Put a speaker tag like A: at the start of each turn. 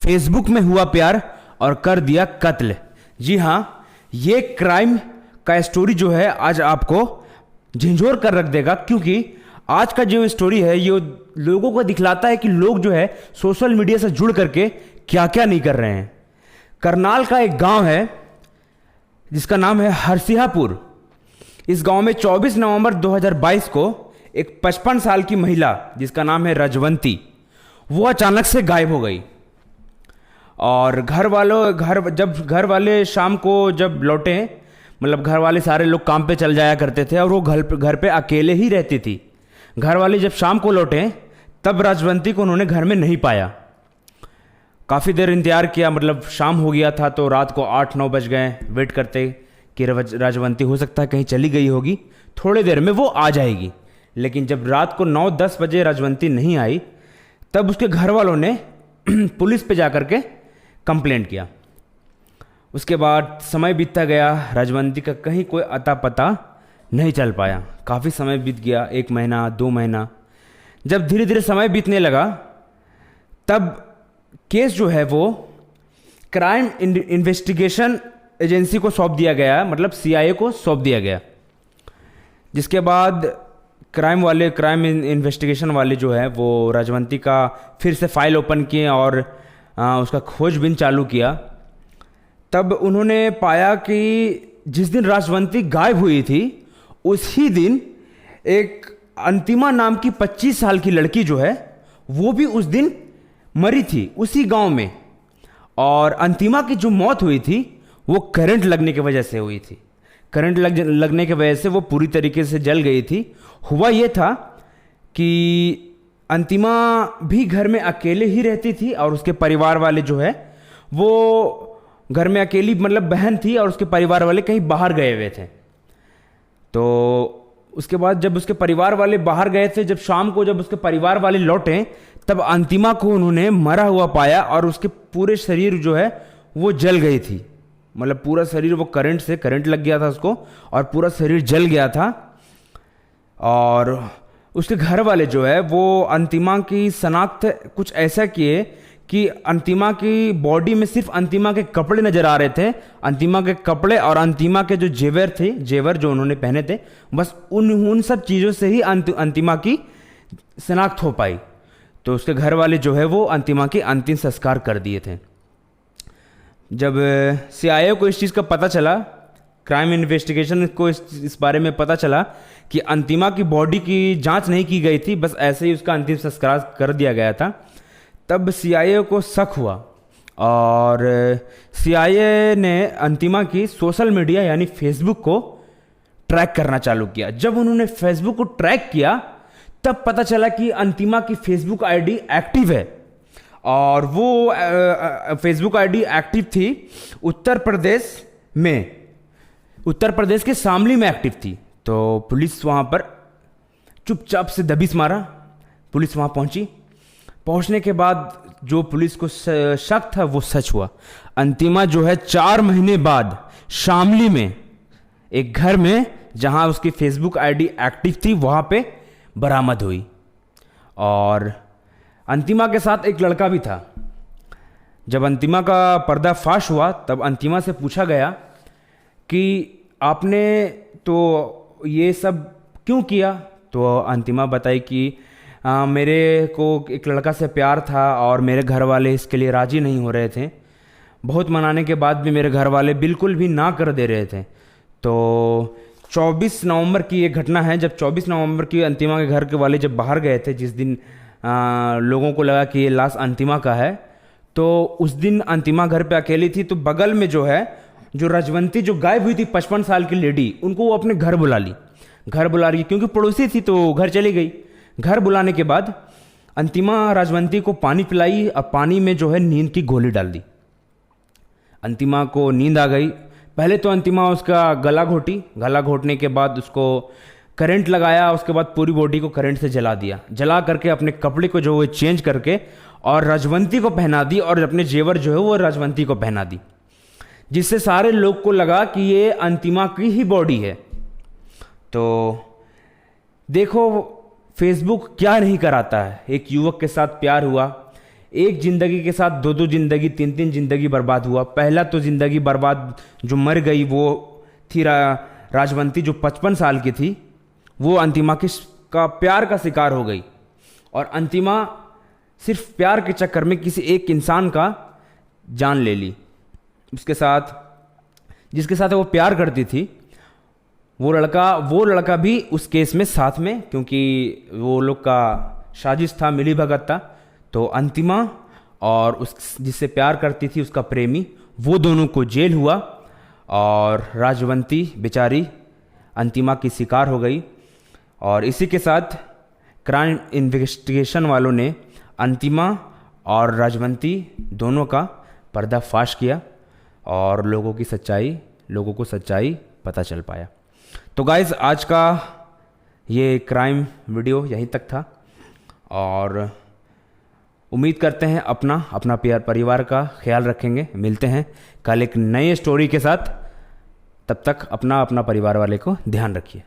A: Facebook में हुआ प्यार और कर दिया कत्ल। जी हाँ, ये क्राइम का स्टोरी जो है आज आपको झंझोर कर रख देगा, क्योंकि आज का जो स्टोरी है ये लोगों को दिखलाता है कि लोग जो है सोशल मीडिया से जुड़ करके क्या क्या नहीं कर रहे हैं। करनाल का एक गांव है जिसका नाम है हरसिहापुर। इस गांव में 24 नवंबर 2022 को एक 55 साल की महिला जिसका नाम है रजवंती, वो अचानक से गायब हो गई। और घर वाले शाम को जब लौटे, मतलब घर वाले सारे लोग काम पे चल जाया करते थे और वो घर पे अकेले ही रहती थी। घर वाले जब शाम को लौटे तब राजवंती को उन्होंने घर में नहीं पाया। काफ़ी देर इंतजार किया, मतलब शाम हो गया था तो रात को 8-9 बज गए वेट करते कि राजवंती हो सकता है कहीं चली गई होगी, थोड़ी देर में वो आ जाएगी। लेकिन जब रात को 9-10 बजे राजवंती नहीं आई तब उसके घर वालों ने पुलिस पे जा कर के कंप्लेंट किया। उसके बाद समय बीतता गया, राजवंती का कहीं कोई अता पता नहीं चल पाया। काफ़ी समय बीत गया, 1 महीना 2 महीना। जब धीरे धीरे समय बीतने लगा तब केस जो है वो क्राइम इन्वेस्टिगेशन एजेंसी को सौंप दिया गया, मतलब सीआईए को सौंप दिया गया। जिसके बाद क्राइम इन्वेस्टिगेशन वाले जो है वो राजवंती का फिर से फाइल ओपन किए और उसका खोजबीन चालू किया। तब उन्होंने पाया कि जिस दिन राजवंती गायब हुई थी उसी दिन एक अंतिमा नाम की 25 साल की लड़की जो है वो भी उस दिन मरी थी उसी गांव में। और अंतिमा की जो मौत हुई थी वो करंट लगने की वजह से हुई थी। करंट लगने की वजह से वो पूरी तरीके से जल गई थी। हुआ ये था कि अंतिमा भी घर में अकेले ही रहती थी और उसके परिवार वाले जो है वो घर में अकेली, मतलब बहन थी और उसके परिवार वाले कहीं बाहर गए हुए थे। तो उसके बाद जब उसके परिवार वाले बाहर गए थे, जब शाम को जब उसके परिवार वाले लौटे तब अंतिमा को उन्होंने मरा हुआ पाया और उसके पूरे शरीर जो है वो जल गई थी। मतलब पूरा शरीर वो करंट लग गया था उसको और पूरा शरीर जल गया था। और उसके घर वाले जो है वो अंतिमा की शनाख्त कुछ ऐसा किए कि अंतिमा की बॉडी में सिर्फ अंतिमा के कपड़े नजर आ रहे थे। अंतिमा के कपड़े और अंतिमा के जो जेवर जो उन्होंने पहने थे, बस उन सब चीज़ों से ही अंतिमा की शनाख्त हो पाई। तो उसके घर वाले जो है वो अंतिमा की अंतिम संस्कार कर दिए थे। जब सीआईए को इस चीज़ का पता चला, क्राइम इन्वेस्टिगेशन को इस बारे में पता चला कि अंतिमा की बॉडी की जांच नहीं की गई थी, बस ऐसे ही उसका अंतिम संस्कार कर दिया गया था, तब सीआईए को शक हुआ और सीआईए ने अंतिमा की सोशल मीडिया यानी फेसबुक को ट्रैक करना चालू किया। जब उन्होंने फेसबुक को ट्रैक किया तब पता चला कि अंतिमा की फेसबुक आईडी एक्टिव है और वो फेसबुक आईडी एक्टिव थी उत्तर प्रदेश के शामली में एक्टिव थी। तो पुलिस वहाँ पर चुपचाप से दबिश मारा। पुलिस वहाँ पहुँचने के बाद जो पुलिस को शक था वो सच हुआ। अंतिमा जो है 4 महीने बाद शामली में एक घर में जहाँ उसकी फेसबुक आईडी एक्टिव थी वहाँ पे बरामद हुई। और अंतिमा के साथ एक लड़का भी था। जब अंतिमा का पर्दाफाश हुआ तब अंतिमा से पूछा गया कि आपने तो ये सब क्यों किया। तो अंतिमा बताई कि मेरे को एक लड़का से प्यार था और मेरे घर वाले इसके लिए राजी नहीं हो रहे थे। बहुत मनाने के बाद भी मेरे घर वाले बिल्कुल भी ना कर दे रहे थे। तो 24 नवंबर की ये घटना है, जब 24 नवंबर की अंतिमा के घर के वाले जब बाहर गए थे, जिस दिन लोगों को लगा कि ये लाश अंतिमा का है, तो उस दिन अंतिमा घर पे अकेली थी। तो बगल में जो है जो रजवंती जो गायब हुई थी 55 साल की लेडी, उनको वो अपने घर बुला ली क्योंकि पड़ोसी थी तो घर चली गई। घर बुलाने के बाद अंतिमा राजवंती को पानी पिलाई और पानी में जो है नींद की गोली डाल दी। अंतिमा को नींद आ गई। पहले तो अंतिमा उसका गला घोटने के बाद उसको करंट लगाया। उसके बाद पूरी बॉडी को करंट से जला करके अपने कपड़े को जो वो चेंज करके और राजवंती को पहना दी और अपने जेवर जो है वो राजवंती को पहना दी, जिससे सारे लोग को लगा कि ये अंतिमा की ही बॉडी है। तो देखो फेसबुक क्या नहीं कराता है। एक युवक के साथ प्यार हुआ, एक ज़िंदगी के साथ दो दो ज़िंदगी, तीन तीन ज़िंदगी बर्बाद हुआ। पहला तो ज़िंदगी बर्बाद जो मर गई वो थी राजवंती, जो 55 साल की थी। वो अंतिमा का प्यार का शिकार हो गई, और अंतिमा सिर्फ प्यार के चक्कर में किसी एक इंसान का जान ले ली। उसके साथ जिसके साथ वो प्यार करती थी, वो लड़का भी उस केस में साथ में, क्योंकि वो लोग का साजिश था, मिली भगत था। तो अंतिमा और उस जिससे प्यार करती थी उसका प्रेमी, वो दोनों को जेल हुआ, और राजवंती बेचारी अंतिमा की शिकार हो गई। और इसी के साथ क्राइम इन्वेस्टिगेशन वालों ने अंतिमा और राजवंती दोनों का पर्दाफाश किया, और लोगों को सच्चाई पता चल पाया। तो गाइज़, आज का ये क्राइम वीडियो यहीं तक था, और उम्मीद करते हैं अपना परिवार का ख्याल रखेंगे। मिलते हैं कल एक नए स्टोरी के साथ। तब तक अपना परिवार वाले को ध्यान रखिए।